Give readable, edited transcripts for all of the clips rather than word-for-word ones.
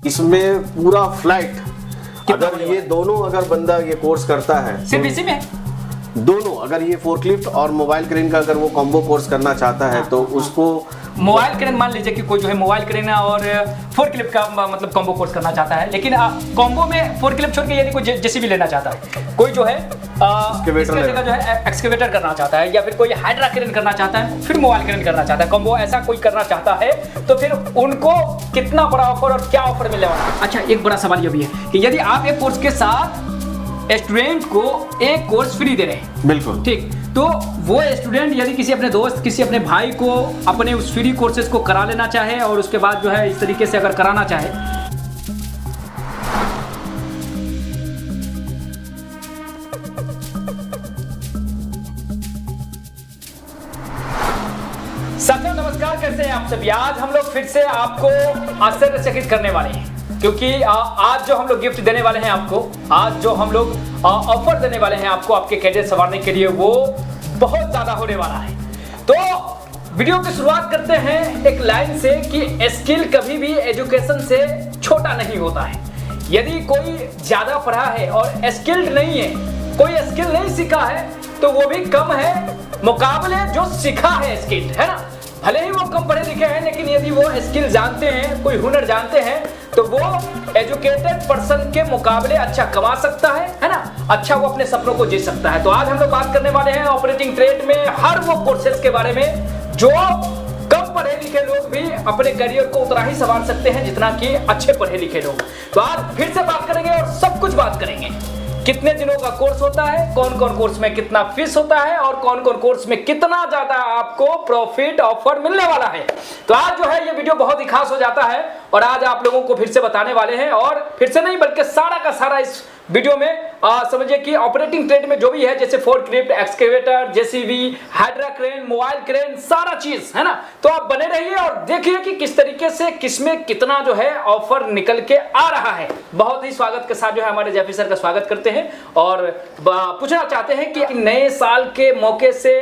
इसमें पूरा फ्लैट अगर ये दोनों अगर बंदा ये कोर्स करता है, सिर्फ इसी में दोनों अगर ये फोर्कलिफ्ट और मोबाइल क्रेन का अगर वो कॉम्बो कोर्स करना चाहता है तो उसको मोबाइल क्रेन, मान लीजिए कि कोई जो है मोबाइल क्रेन और फोर्कलिफ्ट का मतलब कॉम्बो कोर्स करना चाहता है, लेकिन कॉम्बो में फोर्कलिफ्ट छोड़ के यदि कोई जेसीबी लेना चाहता है, कोई जो है इसके जगह जो है एक्सकेवेटर करना चाहता है, या फिर कोई हाइड्रा क्रेन करना चाहता है, फिर मोबाइल क्रेन करना चाहता है, कॉम्बो ऐसा कोई करना चाहता है, तो फिर उनको कितना बड़ा ऑफर और क्या ऑफर मिलने वाला है? अच्छा, एक बड़ा सवाल ये भी है कि यदि आप एक कोर्स के साथ स्टूडेंट को एक कोर्स फ्री दे रहे हैं, बिल्कुल ठीक, तो वो स्टूडेंट यदि किसी अपने दोस्त, किसी अपने भाई को अपने उस फ्री कोर्सेज को करा लेना चाहे और उसके बाद जो है इस तरीके से अगर कराना चाहे, साथियों नमस्कार, कैसे हैं आप सभी। आज हम लोग फिर से आपको आश्चर्यचकित करने वाले हैं, क्योंकि आज जो हम लोग गिफ्ट देने वाले हैं आपको, आज जो हम लोग ऑफर देने वाले हैं आपको आपके कैरियर संवारने के लिए, वो बहुत ज्यादा होने वाला है। तो वीडियो की शुरुआत करते हैं एक लाइन से कि स्किल कभी भी एजुकेशन से छोटा नहीं होता है। यदि कोई ज्यादा पढ़ा है और स्किल्ड नहीं है, कोई स्किल नहीं सीखा है, तो वो भी कम है मुकाबले जो सीखा है स्किल्ड, है ना। भले ही वो कम पढ़े लिखे हैं, लेकिन यदि वो स्किल जानते हैं, कोई हुनर जानते हैं, तो वो एजुकेटेड पर्सन के मुकाबले अच्छा कमा सकता है ना, अच्छा वो अपने सपनों को जी सकता है। तो आज हम लोग बात करने वाले हैं ऑपरेटिंग ट्रेड में हर वो कोर्सेज के बारे में जो कम पढ़े लिखे लोग भी अपने करियर को उतना ही संवार सकते हैं जितना कि अच्छे पढ़े लिखे लोग। तो आज फिर से बात करेंगे और सब कुछ बात करेंगे, कितने दिनों का कोर्स होता है, कौन कौन कोर्स में कितना फीस होता है और कौन कौन कोर्स में कितना ज्यादा आपको प्रॉफिट ऑफर मिलने वाला है। तो आज जो है ये वीडियो बहुत ही खास हो जाता है और आज आप लोगों को फिर से बताने वाले हैं, और फिर से नहीं बल्कि सारा का सारा इस वीडियो में समझिए कि ऑपरेटिंग ट्रेड में जो भी है, जैसे forklift, excavator, JCB, hydra crane, mobile crane, सारा चीज है ना। तो आप बने रहिए और देखिए कि किस तरीके से किसमें कितना जो है ऑफर निकल के आ रहा है। बहुत ही स्वागत के साथ जो है हमारे जैफी सर का स्वागत करते हैं और पूछना चाहते हैं कि नए साल के मौके से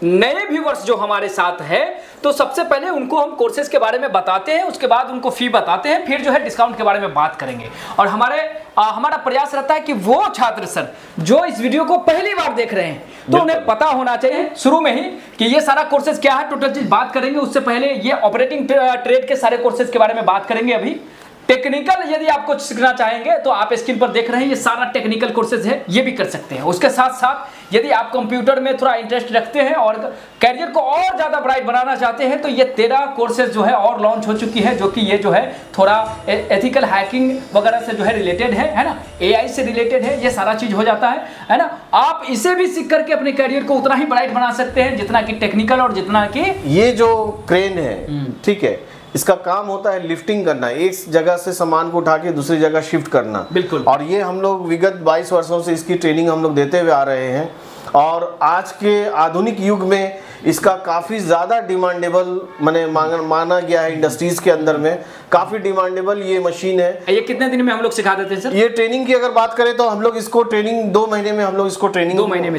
नए व्यूअर्स जो हमारे साथ है, तो सबसे पहले उनको हम कोर्सेज के बारे में बताते हैं, उसके बाद उनको फी बताते हैं, फिर जो है डिस्काउंट के बारे में बात करेंगे। और हमारा प्रयास रहता है कि वो छात्र सर जो इस वीडियो को पहली बार देख रहे हैं, तो उन्हें पता होना चाहिए शुरू में ही कि ये सारा कोर्सेज क्या है, टोटल चीज बात करेंगे। उससे पहले ये ऑपरेटिंग ट्रेड के सारे कोर्सेज के बारे में बात करेंगे। अभी टेक्निकल यदि आप कुछ सीखना चाहेंगे तो आप स्क्रीन पर देख रहे हैं, ये सारा टेक्निकल कोर्सेज है, ये भी कर सकते हैं। उसके साथ साथ यदि आप कंप्यूटर में थोड़ा इंटरेस्ट रखते हैं और कैरियर को और ज्यादा ब्राइट बनाना चाहते हैं, तो ये 13 कोर्सेज जो है और लॉन्च हो चुकी है, जो कि ये जो है थोड़ा एथिकल हैकिंग वगैरह से जो है रिलेटेड है ना, AI से रिलेटेड है, ये सारा चीज हो जाता है ना। आप इसे भी सीख करके अपने कैरियर को उतना ही ब्राइट बना सकते हैं जितना कि टेक्निकल और जितना कि ये जो क्रेन है, ठीक है, इसका काम होता है लिफ्टिंग करना, एक जगह से सामान को उठा के दूसरी जगह शिफ्ट करना। बिल्कुल। और ये हम लोग विगत 22 वर्षों से इसकी ट्रेनिंग हम लोग देते हुए आ रहे हैं, और आज के आधुनिक युग में इसका काफ़ी ज़्यादा डिमांडेबल माना गया है। इंडस्ट्रीज के अंदर में काफ़ी डिमांडेबल ये मशीन है। ये कितने दिन में हम लोग सिखा देते हैं सर? ये ट्रेनिंग की अगर बात करें तो हम लोग इसको ट्रेनिंग 2 महीने में हम लोग इसको ट्रेनिंग 2 महीने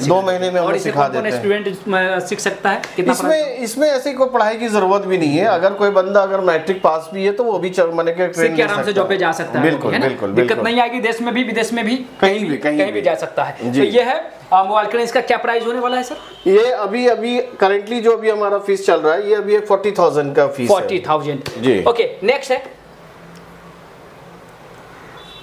में हम लोग सिखा देते हैं। स्टूडेंट सीख सकता है कितना? इसमें ऐसी कोई पढ़ाई की जरूरत भी नहीं है। अगर कोई बंदा अगर मैट्रिक पास भी है तो वो भी मैंने ट्रेनिंग आराम से जॉब पे जा सकता है। बिल्कुल बिल्कुल, दिक्कत नहीं आएगी, देश में भी विदेश में भी कहीं भी जा सकता है। तो ये है मोबाइल क्रेन। इसका क्या प्राइस होने वाला है सर? ये अभी करंटली जो अभी हमारा फीस चल रहा है, ये अभी 40,000 का फीस है। 40,000 जी। ओके, नेक्स्ट है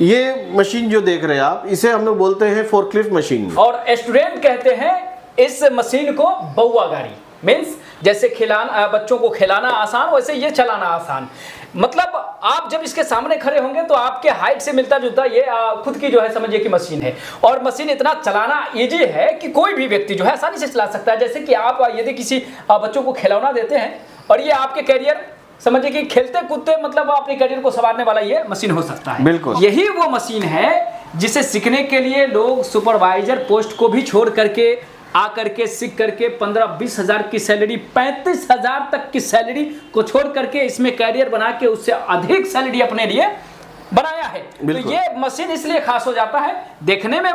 ये मशीन जो देख रहे हैं आप, इसे हम लोग बोलते हैं फोर्कलिफ्ट मशीन, और स्टूडेंट कहते हैं इस मशीन को बउआ गाड़ी। मीन्स जैसे खिलाना, बच्चों को खिलाना आसान, वैसे ये चलाना आसान। मतलब आप जब इसके सामने खड़े होंगे तो आपके हाइट से मिलता जुलता ये खुद की जो है समझिए कि मशीन है, और मशीन इतना चलाना इजी है कि कोई भी व्यक्ति जो है आसानी से चला सकता है। जैसे कि आप यदि किसी बच्चों को खिलौना देते हैं और ये आपके कैरियर समझिए कि खेलते कूदते मतलब अपने करियर को संवारने वाला ये मशीन हो सकता है। बिल्कुल यही वो मशीन है जिसे सीखने के लिए लोग सुपरवाइजर पोस्ट को भी छोड़ करके आकर के सीख करके 15-20 हजार की सैलरी, 35 हजार तक की सैलरी को छोड़ करके इसमें कैरियर बना के उससे अधिक सैलरी अपने लिए बनाया है। तो ये मशीन इसलिए खास हो जाता है, देखने में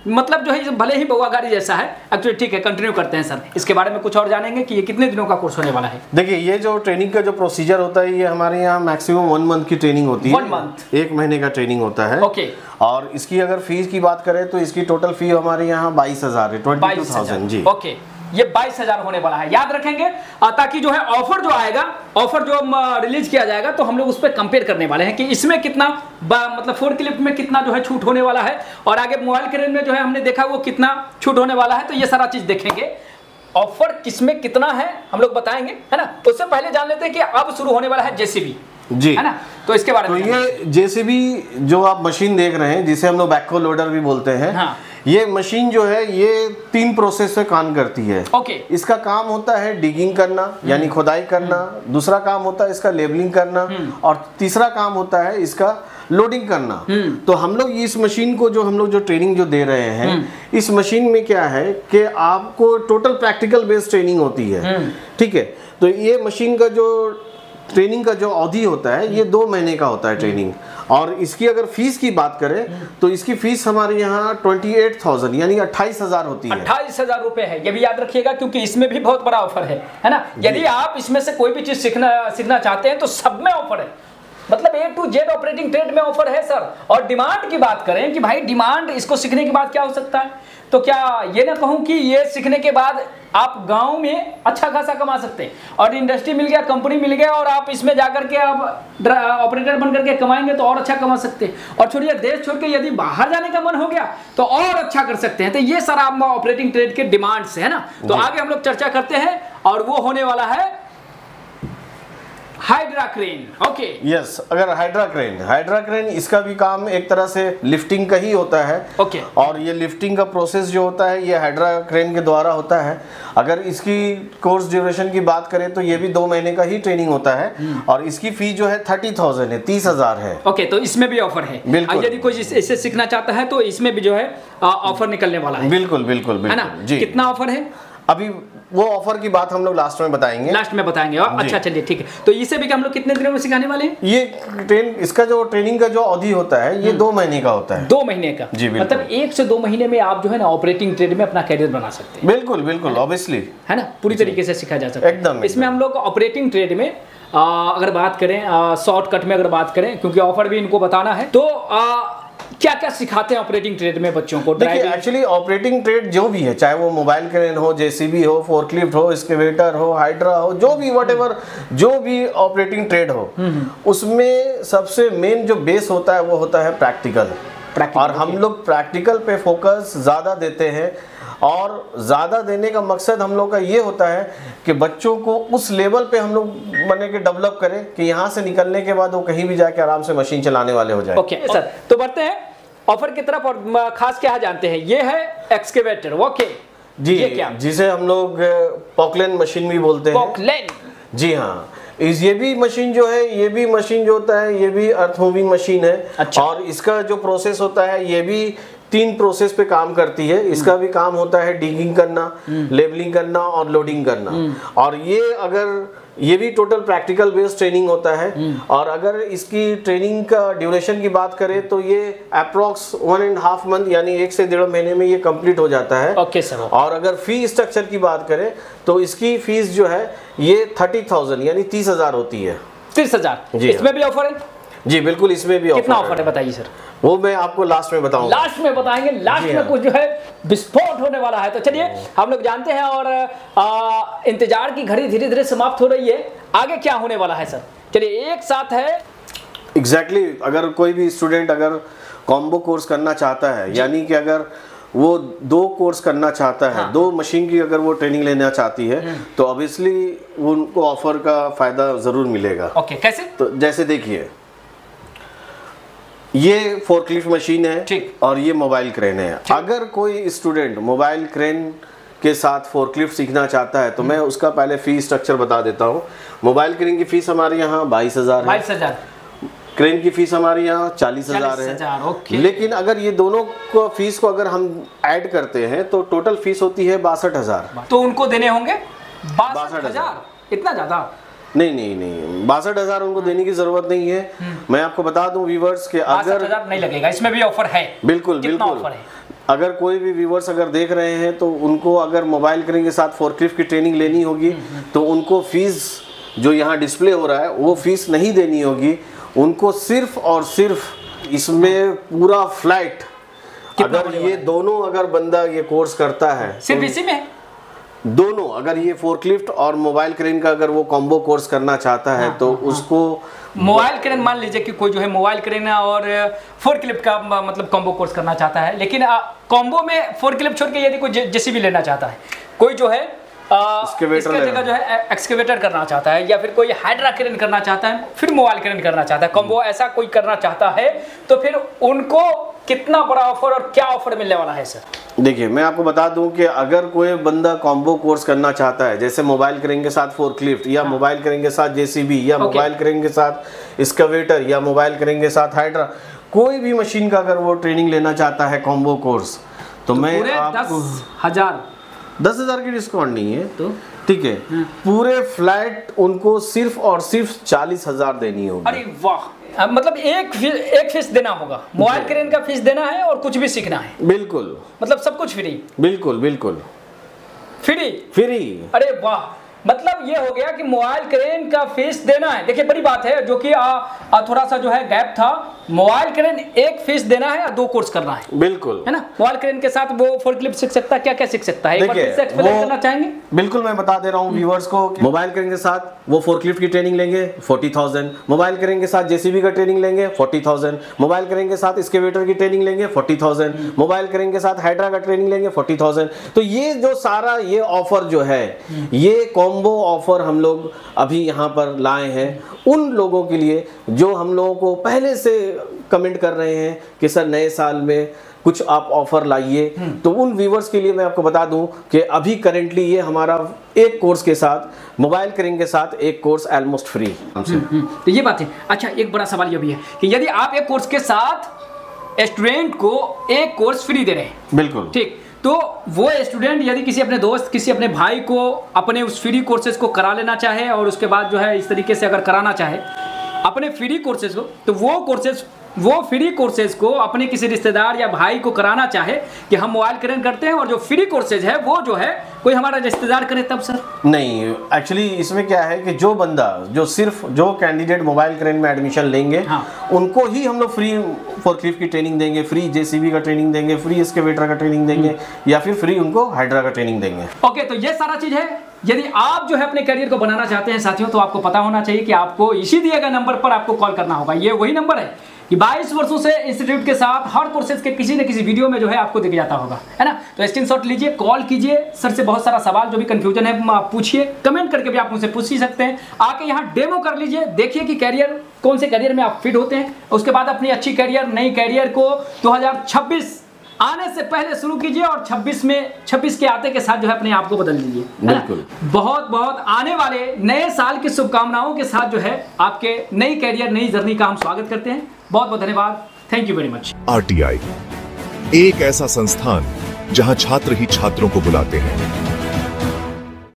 मतलब जो है ये भले ही बउआ गाड़ी जैसा है एक्चुअली। ठीक है, कंटिन्यू करते हैं सर, इसके बारे में कुछ और जानेंगे कि ये कितने दिनों का कोर्स होने वाला है। देखिए, ये जो ट्रेनिंग का जो प्रोसीजर होता है, ये हमारे यहाँ मैक्सिमम 1 मंथ की ट्रेनिंग होती है। 1 मंथ, 1 महीने का ट्रेनिंग होता है। ओके। और इसकी अगर फीस की बात करें तो इसकी टोटल फी हमारे यहाँ 22,000 है, 22,000 जी। ओके, ये 22,000 होने वाला है, याद रखेंगे, ताकि जो है ऑफर जो आएगा, ऑफर जो रिलीज किया जाएगा तो हम लोग उस पर कंपेयर करने वाले हैं कि इसमें कितना मतलब फोर्कलिफ्ट में कितना जो है छूट होने वाला है, और आगे मोबाइल क्रेन में जो है हमने देखा वो कितना छूट होने वाला है। तो ये सारा चीज देखेंगे, ऑफर किसमें कितना है हम लोग बताएंगे, है ना। उससे पहले जान लेते हैं कि अब शुरू होने वाला है जेसीबी जी, है ना, तो इसके बारे में। तो ये जेसीबी जो आप मशीन देख रहे हैं, जिसे हम लोग बैकहो लोडर भी बोलते हैं, हाँ। ये मशीन जो है ये 3 प्रोसेस से काम करती है। ओके। इसका काम होता है डिगिंग करना, यानी खुदाई करना, दूसरा काम होता है इसका लेबलिंग करना, और तीसरा काम होता है इसका लोडिंग करना। तो हम लोग इस मशीन को जो हम लोग जो ट्रेनिंग जो दे रहे हैं, इस मशीन में क्या है कि आपको टोटल प्रैक्टिकल बेस्ड ट्रेनिंग होती है। ठीक है, तो ये मशीन का जो ट्रेनिंग का जो अवधि होता है ये 2 महीने का होता है ट्रेनिंग। और इसकी अगर फीस की बात करें तो इसकी फीस हमारे यहाँ 28,000 यानी 28,000 होती है। 28,000 रुपए है, ये भी याद रखिएगा, क्योंकि इसमें भी बहुत बड़ा ऑफर है ना। यदि आप इसमें से कोई भी चीज सीखना चाहते हैं तो सब में ऑफर है, मतलब A to Z operating trade में ऑफर है सर। और डिमांड की बात करें कि भाई डिमांड इसको सीखने के बाद क्या हो सकता है, तो क्या ये ना कहूं कि ये सीखने के बाद आप गांव में अच्छा खासा कमा सकते हैं, और इंडस्ट्री मिल गया, कंपनी मिल गया, और आप इसमें जाकर के आप ऑपरेटर बन करके कमाएंगे तो और अच्छा कमा सकते हैं। और छोड़िए, देश छोड़ के यदि बाहर जाने का मन हो गया तो और अच्छा कर सकते हैं। तो ये सारा ऑपरेटिंग ट्रेड के डिमांड्स है ना। तो आगे हम लोग चर्चा करते हैं, और वो होने वाला है हाइड्रा क्रेन। ओके, यस, अगर हाइड्रा क्रेन इसका भी काम एक तरह से लिफ्टिंग का ही होता है। ओके। और ये लिफ्टिंग का प्रोसेस जो होता है ये हाइड्रा क्रेन के द्वारा होता है। अगर इसकी कोर्स ड्यूरेशन की बात करें तो ये भी 2 महीने का ही ट्रेनिंग होता है, और इसकी फी जो है 30,000 है, 30,000 है। ओके, तो इसमें भी ऑफर है। बिल्कुल। यदि कोई इसे सीखना चाहता है तो इसमें भी जो है ऑफर निकलने वाला है। बिल्कुल बिल्कुल है ना जी। कितना ऑफर है अभी वो ऑफर की बात हम लोग लास्ट में बताएंगे। अच्छा, चलिए ठीक है। तो इसे भी हम लोग कितने दिनों में सिखाने वाले हैं? ये इसका जो ट्रेनिंग का जो अवधि होता है ये 2 महीने का होता है। 2 महीने का जी, मतलब 1 से 2 महीने में आप जो है ना ऑपरेटिंग ट्रेड में अपना कैरियर बना सकते हैं। बिल्कुल ऑब्वियसली, है ना, पूरी तरीके से सिखाया जा सकता है एकदम। इसमें हम लोग ऑपरेटिंग ट्रेड में अगर बात करें, शॉर्टकट में अगर बात करें, क्योंकि ऑफर भी इनको बताना है, तो क्या क्या सिखाते हैं ऑपरेटिंग ट्रेड में बच्चों को? देखिए, एक्चुअली ऑपरेटिंग ट्रेड जो भी है, चाहे वो मोबाइल क्रेन हो, जेसीबी हो, फोर्कलिफ्ट हो, एक्सकेवेटर हो, हाइड्रा हो, जो भी व्हाटएवर जो भी ऑपरेटिंग ट्रेड हो, उसमें सबसे मेन जो बेस होता है वो होता है प्रैक्टिकल। और हम लोग प्रैक्टिकल पे फोकस ज़्यादा देते हैं, और ज़्यादा देने का मकसद हम लोग का ये होता है कि बच्चों को उस लेवल पे हम लोग बने के डेवलप करें कि यहाँ से निकलने के बाद वो कहीं भी जाके आराम से मशीन चलाने वाले हो जाए। ओके सर, तो बढ़ते हैं ऑफर की तरफ, और खास क्या जानते हैं, ये है एक्सकेवेटर। ओके जी, ये क्या? जिसे हम लोग पॉकलेन मशीन भी बोलते हैं। पॉकलेन, जी हाँ। ये भी मशीन जो है, ये भी मशीन जो होता है, ये भी अर्थ मूविंग मशीन है। अच्छा। और इसका जो प्रोसेस होता है ये भी 3 प्रोसेस पे काम करती है। इसका भी काम होता है डिगिंग करना, लेबलिंग करना और लोडिंग करना। और ये भी टोटल प्रैक्टिकल बेस्ड ट्रेनिंग होता है। और अगर इसकी ट्रेनिंग का ड्यूरेशन की बात करें तो ये अप्रोक्स 1.5 मंथ यानी 1 से 1.5 महीने में ये कंप्लीट हो जाता है। Okay sir. और अगर फी स्ट्रक्चर की बात करें तो इसकी फीस जो है ये 30,000 यानी 30,000 होती है। 30,000 जी, इसमें भी ऑफर है? जी बिल्कुल, इसमें भी कितना ऑफर है बताइए सर? वो मैं आपको लास्ट में बताऊंगा। लास्ट में बताएंगे, लास्ट में कुछ जो है विस्फोट होने वाला है। तो चलिए हम लोग जानते हैं, और इंतजार की घड़ी धीरे धीरे समाप्त हो रही है। आगे क्या होने वाला है सर? चलिए एक साथ है एग्जैक्टली अगर कोई भी स्टूडेंट अगर कॉम्बो कोर्स करना चाहता है, यानी कि अगर वो 2 कोर्स करना चाहता है, 2 मशीन की अगर वो ट्रेनिंग लेना चाहती है, तो ऑब्वियसली उनको ऑफर का फायदा जरूर मिलेगा। ओके, कैसे? तो जैसे देखिए, ये फोर्कलिफ्ट मशीन है, ठीक, और ये मोबाइल क्रेन है। अगर कोई स्टूडेंट मोबाइल क्रेन के साथ फोर्कलिफ्ट सीखना चाहता है तो मैं उसका पहले फीस स्ट्रक्चर बता देता हूँ। मोबाइल क्रेन की फीस हमारे यहाँ 22,000 है। 22,000। क्रेन की फीस हमारे यहाँ 40,000 है। ओके। लेकिन अगर ये दोनों को फीस को अगर हम ऐड करते हैं तो टोटल फीस होती है 62,000। तो उनको देने होंगे 62,000? इतना ज्यादा? नहीं, 62,000 उनको देने की जरूरत नहीं है। मैं आपको बता दूं व्यूवर्स के, अगर 62,000 नहीं लगेगा, इसमें भी ऑफर है। बिल्कुल कितना ऑफर है? अगर कोई भी व्यूवर्स अगर देख रहे हैं तो उनको अगर मोबाइल क्रेन के साथ फोर्कलिफ्ट की ट्रेनिंग लेनी होगी तो उनको फीस जो यहाँ डिस्प्ले हो रहा है वो फीस नहीं देनी होगी, उनको सिर्फ और सिर्फ इसमें पूरा फ्लैट अगर ये दोनों अगर बंदा ये कोर्स करता है सिर्फ इसी में दोनों अगर ये फोर्कलिफ्ट और मोबाइल क्रेन का अगर वो कॉम्बो कोर्स करना चाहता है तो उसको मोबाइल क्रेन मान लीजिए कि कोई जो है मोबाइल क्रेन और फोर्कलिफ्ट का मतलब कॉम्बो कोर्स करना चाहता है, लेकिन कॉम्बो में फोर्कलिफ्ट छोड़ के यदि कोई जेसीबी लेना चाहता है, कोई जो है इसके जगह जो है एक्सकेवेटर करना चाहता है या फिर कोई हाइड्रा क्रेन करना चाहता है, फिर मोबाइल क्रेन करना चाहता है, कॉम्बो ऐसा कोई करना चाहता है तो फिर उनको कितना बड़ा ऑफर और क्या ऑफर मिलने वाला है सर? देखिए मैं आपको बता दूं कि अगर कोई बंदा कॉम्बो कोर्स करना चाहता है जैसे मोबाइल क्रेन के साथ फोर्कलिफ्ट या मोबाइल क्रेन के साथ जेसीबी या मोबाइल क्रेन के साथ एक्सकेवेटर या मोबाइल क्रेन के साथ हाइड्रा, कोई भी मशीन का अगर वो ट्रेनिंग लेना चाहता है कॉम्बो कोर्स तो मैं आपको 10,000 की डिस्काउंट नहीं है तो ठीक है, पूरे फ्लैट उनको सिर्फ और सिर्फ 40,000 देनी होगी। अरे वाह, मतलब एक फीस देना होगा, मोबाइल क्रेन का फीस देना है और कुछ भी सीखना है। बिल्कुल, मतलब सब कुछ फ्री। बिल्कुल बिल्कुल फ्री। अरे वाह, मतलब ये हो गया कि मोबाइल क्रेन का फीस देना है। देखिए बड़ी बात है, जो कि थोड़ा सा जो है गैप था, मोबाइल क्रेन एक फीस देना है और 2 कोर्स करना है। बिल्कुल है ना, मोबाइल क्रेन के साथ वो फोर्कलिफ्ट सीख सकता है, क्या क्या सीख सकता है, एक बार फिर से एक्सप्लेन करना चाहेंगे? बिल्कुल, मैं बता दे रहा हूँ व्यूअर्स को, मोबाइल क्रेन के साथ वो फोर्कलिफ्ट की ट्रेनिंग लेंगे 40,000, मोबाइल क्रेन के साथ जेसीबी का ट्रेनिंग लेंगे 40,000, मोबाइल क्रेन के साथ एक्सकेवेटर की ट्रेनिंग लेंगे 40,000, मोबाइल क्रेन के साथ हाइड्रा का ट्रेनिंग लेंगे 40,000। तो ये जो सारा ये ऑफर जो है, ये कॉम्बो ऑफर हम लोग अभी यहाँ पर लाए हैं उन लोगों के लिए जो हम लोगों को पहले से कमेंट कर रहे हैं कि सर नए साल में कुछ आप ऑफर लाइए। तो उन व्यूवर्स के लिए मैं आपको बता दूं कि अभी करेंटली ये हमारा एक कोर्स के साथ, मोबाइल क्रेन के साथ एक कोर्स ऑलमोस्ट फ्री। तो ये बात है। अच्छा, एक बड़ा सवाल ये भी है कि यदि आप एक कोर्स के साथ स्टूडेंट को एक कोर्स फ्री दे रहे हैं, बिल्कुल ठीक, तो वो स्टूडेंट यदि किसी अपने दोस्त, किसी अपने भाई को अपने उस फ्री कोर्सेज को करा लेना चाहे और उसके बाद जो है इस तरीके से अगर कराना चाहे अपने फ्री कोर्सेज को, तो वो फ्री कोर्सेज को अपने किसी रिश्तेदार या भाई को कराना चाहे कि हम मोबाइल क्रेन करते हैं और जो फ्री कोर्सेज है वो जो है कोई हमारा रिश्तेदार करे, तब सर? नहीं, एक्चुअली इसमें क्या है कि जो बंदा जो कैंडिडेट मोबाइल क्रेन में एडमिशन लेंगे, उनको ही हम लोग फ्री फोर्कलिफ्ट की ट्रेनिंग देंगे, फ्री जेसीबी का ट्रेनिंग देंगे, फ्री एक्सकेवेटर का ट्रेनिंग देंगे या फिर फ्री उनको हाइड्रा का ट्रेनिंग देंगे। ओके, तो ये सारा चीज है। यदि आप जो है अपने करियर को बनाना चाहते हैं साथियों, तो आपको पता होना चाहिए कि आपको इसी दिए गए नंबर पर आपको कॉल करना होगा। ये वही नंबर है कि 22 वर्षों से इंस्टीट्यूट के साथ हर कोर्सेज के किसी न किसी वीडियो में जो है आपको दिख जाता होगा, है ना। तो स्क्रीनशॉट लीजिए, कॉल कीजिए, सर से बहुत सारा सवाल जो भी कंफ्यूजन है आप पूछिए, कमेंट करके भी आप मुझसे पूछ ही सकते हैं। आके यहाँ डेमो कर लीजिए, देखिए कि कैरियर कौन से कैरियर में आप फिट होते हैं। उसके बाद अपनी अच्छी कैरियर, नई कैरियर को 2026 आने से पहले शुरू कीजिए और 26 के आते के साथ जो है अपने आप को बदल लीजिए। बिल्कुल, बहुत बहुत आने वाले नए साल की शुभकामनाओं के साथ जो है आपके नई कैरियर, नई जर्नी का हम स्वागत करते हैं। बहुत बहुत धन्यवाद, thank you very much. RTI एक ऐसा संस्थान जहां छात्र ही छात्रों को बुलाते हैं।